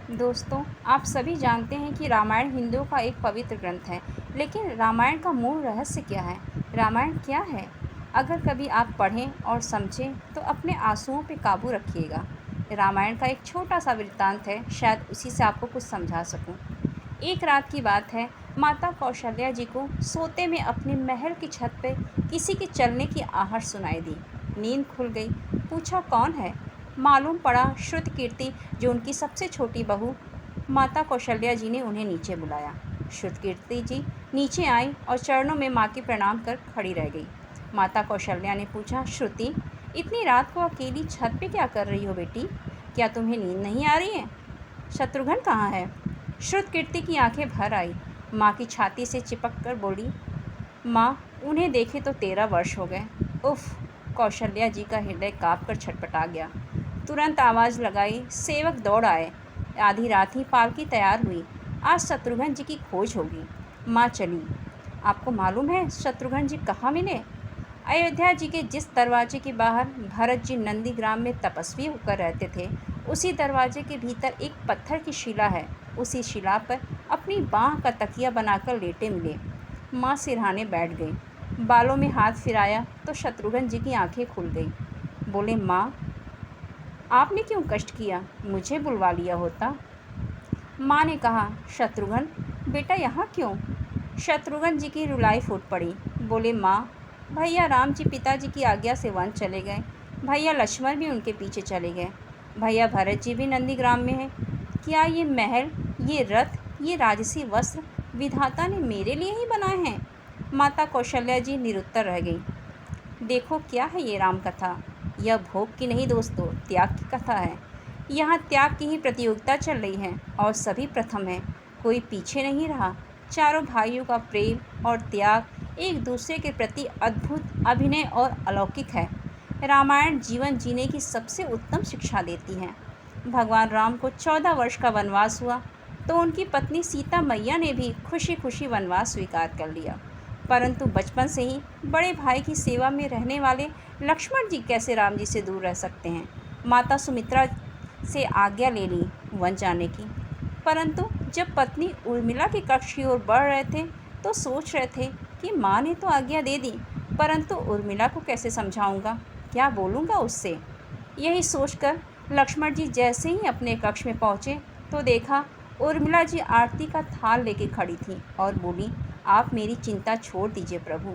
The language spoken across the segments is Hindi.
दोस्तों, आप सभी जानते हैं कि रामायण हिंदुओं का एक पवित्र ग्रंथ है। लेकिन रामायण का मूल रहस्य क्या है? रामायण क्या है? अगर कभी आप पढ़ें और समझें तो अपने आंसुओं पे काबू रखिएगा। रामायण का एक छोटा सा वृत्तांत है, शायद उसी से आपको कुछ समझा सकूं। एक रात की बात है, माता कौशल्या जी को सोते में अपने महल की छत पे किसी के चलने की आहट सुनाई दी। नींद खुल गई। पूछा, कौन है? मालूम पड़ा श्रुतकीर्ति, जो उनकी सबसे छोटी बहू। माता कौशल्या जी ने उन्हें नीचे बुलाया। श्रुतकीर्ति जी नीचे आई और चरणों में माँ के प्रणाम कर खड़ी रह गई। माता कौशल्या ने पूछा, श्रुति, इतनी रात को अकेली छत पे क्या कर रही हो बेटी? क्या तुम्हें नींद नहीं आ रही है? शत्रुघ्न कहाँ है? श्रुतकीर्ति की आंखें भर आई। माँ की छाती से चिपक कर बोली, माँ, उन्हें देखे तो 13 वर्ष हो गए। उफ! कौशल्या जी का हृदय काँप कर छटपटा गया। तुरंत आवाज़ लगाई, सेवक दौड़ आए। आधी रात ही पालकी तैयार हुई। आज शत्रुघ्न जी की खोज होगी। माँ चली। आपको मालूम है शत्रुघ्न जी कहाँ मिले? अयोध्या जी के जिस दरवाजे के बाहर भरत जी नंदीग्राम में तपस्वी होकर रहते थे, उसी दरवाजे के भीतर एक पत्थर की शिला है। उसी शिला पर अपनी बाँह का तकिया बनाकर लेटे मिले। माँ सिरहाने बैठ गई। बालों में हाथ फिराया तो शत्रुघ्न जी की आंखें खुल गई। बोले, माँ, आपने क्यों कष्ट किया? मुझे बुलवा लिया होता। माँ ने कहा, शत्रुघ्न बेटा यहाँ क्यों? शत्रुघ्न जी की रुलाई फूट पड़ी। बोले, माँ, भैया राम जी पिताजी की आज्ञा से वन चले गए। भैया लक्ष्मण भी उनके पीछे चले गए। भैया भरत जी भी नंदीग्राम में हैं। क्या ये महल, ये रथ, ये राजसी वस्त्र विधाता ने मेरे लिए ही बनाए हैं? माता कौशल्या जी निरुत्तर रह गई। देखो, क्या है ये राम कथा? यह भोग की नहीं दोस्तों, त्याग की कथा है। यहाँ त्याग की ही प्रतियोगिता चल रही है और सभी प्रथम हैं। कोई पीछे नहीं रहा। चारों भाइयों का प्रेम और त्याग एक दूसरे के प्रति अद्भुत, अभिनय और अलौकिक है। रामायण जीवन जीने की सबसे उत्तम शिक्षा देती है। भगवान राम को 14 वर्ष का वनवास हुआ तो उनकी पत्नी सीता मैया ने भी खुशी खुशी वनवास स्वीकार कर लिया। परंतु बचपन से ही बड़े भाई की सेवा में रहने वाले लक्ष्मण जी कैसे राम जी से दूर रह सकते हैं? माता सुमित्रा से आज्ञा ले ली वन जाने की। परंतु जब पत्नी उर्मिला के कक्ष की ओर बढ़ रहे थे तो सोच रहे थे कि माँ ने तो आज्ञा दे दी, परंतु उर्मिला को कैसे समझाऊंगा, क्या बोलूँगा उससे? यही सोचकर लक्ष्मण जी जैसे ही अपने कक्ष में पहुँचे तो देखा उर्मिला जी आरती का थाल लेके खड़ी थी और बोली, आप मेरी चिंता छोड़ दीजिए प्रभु।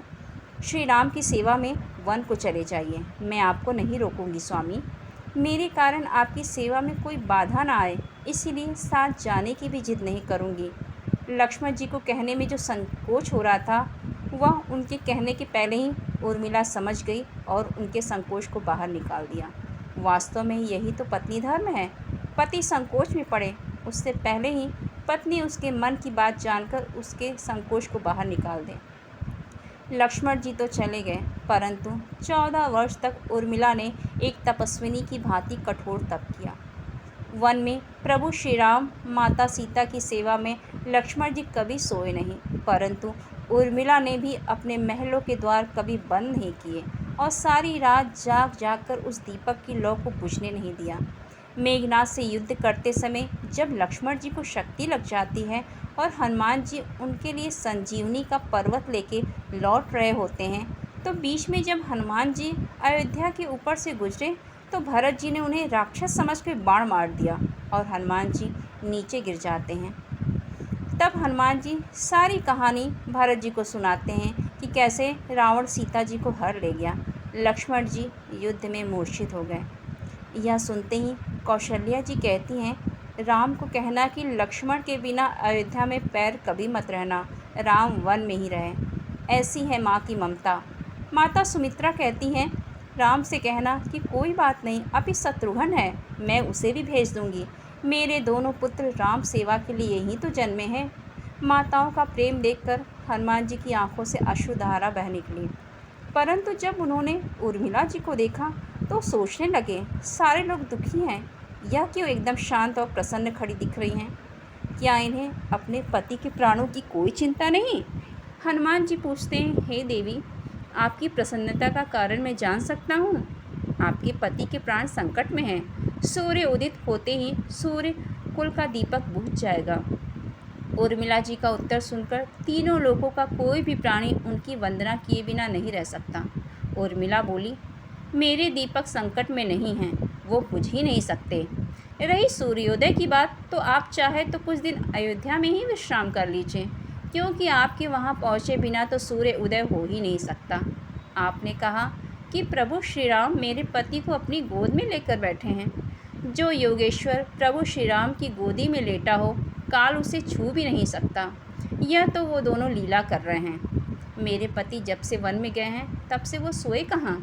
श्री राम की सेवा में वन को चले जाइए। मैं आपको नहीं रोकूंगी स्वामी। मेरे कारण आपकी सेवा में कोई बाधा ना आए, इसीलिए साथ जाने की भी जिद नहीं करूंगी। लक्ष्मण जी को कहने में जो संकोच हो रहा था, वह उनके कहने के पहले ही उर्मिला समझ गई और उनके संकोच को बाहर निकाल दिया। वास्तव में यही तो पत्नी धर्म है। पति संकोच में पड़े उससे पहले ही पत्नी उसके मन की बात जानकर उसके संकोच को बाहर निकाल दे। लक्ष्मण जी तो चले गए, परंतु 14 वर्ष तक उर्मिला ने एक तपस्विनी की भांति कठोर तप किया। वन में प्रभु श्री राम, माता सीता की सेवा में लक्ष्मण जी कभी सोए नहीं, परंतु उर्मिला ने भी अपने महलों के द्वार कभी बंद नहीं किए और सारी रात जाग जाग कर उस दीपक की लौ को बुझने नहीं दिया। मेघनाद से युद्ध करते समय जब लक्ष्मण जी को शक्ति लग जाती है और हनुमान जी उनके लिए संजीवनी का पर्वत लेके लौट रहे होते हैं, तो बीच में जब हनुमान जी अयोध्या के ऊपर से गुजरे तो भरत जी ने उन्हें राक्षस समझ कर बाण मार दिया और हनुमान जी नीचे गिर जाते हैं। तब हनुमान जी सारी कहानी भरत जी को सुनाते हैं कि कैसे रावण सीता जी को हर ले गया। लक्ष्मण जी युद्ध में मूर्छित हो गए। यह सुनते ही कौशल्या जी कहती हैं, राम को कहना कि लक्ष्मण के बिना अयोध्या में पैर कभी मत रहना, राम वन में ही रहे। ऐसी है माँ की ममता। माता सुमित्रा कहती हैं, राम से कहना कि कोई बात नहीं, अभी शत्रुघ्न है, मैं उसे भी भेज दूंगी। मेरे दोनों पुत्र राम सेवा के लिए ही तो जन्मे हैं। माताओं का प्रेम देखकर हनुमान जी की आंखों से अश्रुधारा बह निकली। परंतु जब उन्होंने उर्मिला जी को देखा तो सोचने लगे, सारे लोग दुखी हैं, यह क्यों एकदम शांत और प्रसन्न खड़ी दिख रही हैं? क्या इन्हें अपने पति के प्राणों की कोई चिंता नहीं? हनुमान जी पूछते हैं, हे देवी, आपकी प्रसन्नता का कारण मैं जान सकता हूँ? आपके पति के प्राण संकट में हैं। सूर्य उदित होते ही सूर्य कुल का दीपक बुझ जाएगा। उर्मिला जी का उत्तर सुनकर तीनों लोगों का कोई भी प्राणी उनकी वंदना किए बिना नहीं रह सकता। उर्मिला बोली, मेरे दीपक संकट में नहीं हैं, वो बुझ ही नहीं सकते। रही सूर्योदय की बात, तो आप चाहे तो कुछ दिन अयोध्या में ही विश्राम कर लीजिए, क्योंकि आपके वहाँ पहुँचे बिना तो सूर्य उदय हो ही नहीं सकता। आपने कहा कि प्रभु श्री राम मेरे पति को अपनी गोद में लेकर बैठे हैं। जो योगेश्वर प्रभु श्री राम की गोदी में लेटा हो, काल उसे छू भी नहीं सकता। यह तो वो दोनों लीला कर रहे हैं। मेरे पति जब से वन में गए हैं तब से वो सोए कहाँ।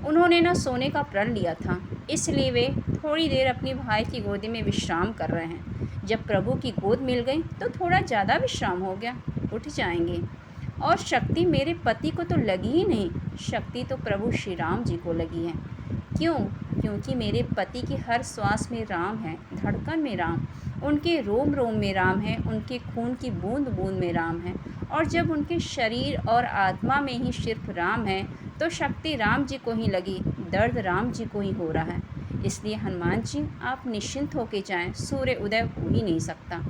उन्होंने न सोने का प्रण लिया था, इसलिए वे थोड़ी देर अपनी भाई की गोदी में विश्राम कर रहे हैं। जब प्रभु की गोद मिल गई तो थोड़ा ज़्यादा विश्राम हो गया, उठ जाएंगे। और शक्ति मेरे पति को तो लगी ही नहीं, शक्ति तो प्रभु श्री राम जी को लगी है। क्यों? क्योंकि मेरे पति की हर श्वास में राम है, धड़कन में राम, उनके रोम रोम में राम है, उनके खून की बूंद बूंद में राम है। और जब उनके शरीर और आत्मा में ही सिर्फ राम है, तो शक्ति राम जी को ही लगी, दर्द राम जी को ही हो रहा है। इसलिए हनुमान जी, आप निश्चिंत होके जाएं, सूर्य उदय हो ही नहीं सकता।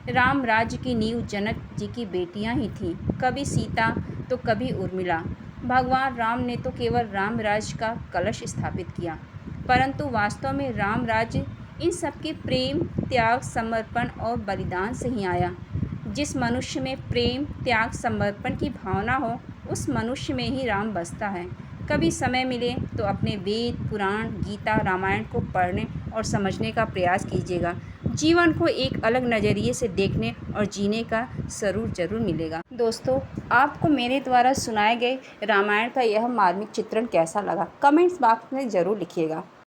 राम राज्य की नींव जनक जी की बेटियां ही थीं, कभी सीता तो कभी उर्मिला। भगवान राम ने तो केवल राम राज्य का कलश स्थापित किया, परंतु वास्तव में राम राज्य इन सबके प्रेम, त्याग, समर्पण और बलिदान से ही आया। जिस मनुष्य में प्रेम, त्याग, समर्पण की भावना हो, उस मनुष्य में ही राम बसता है। कभी समय मिले तो अपने वेद, पुराण, गीता, रामायण को पढ़ने और समझने का प्रयास कीजिएगा। जीवन को एक अलग नज़रिए से देखने और जीने का ज़रूर मिलेगा। दोस्तों, आपको मेरे द्वारा सुनाए गए रामायण का यह मार्मिक चित्रण कैसा लगा, कमेंट्स बॉक्स में ज़रूर लिखिएगा।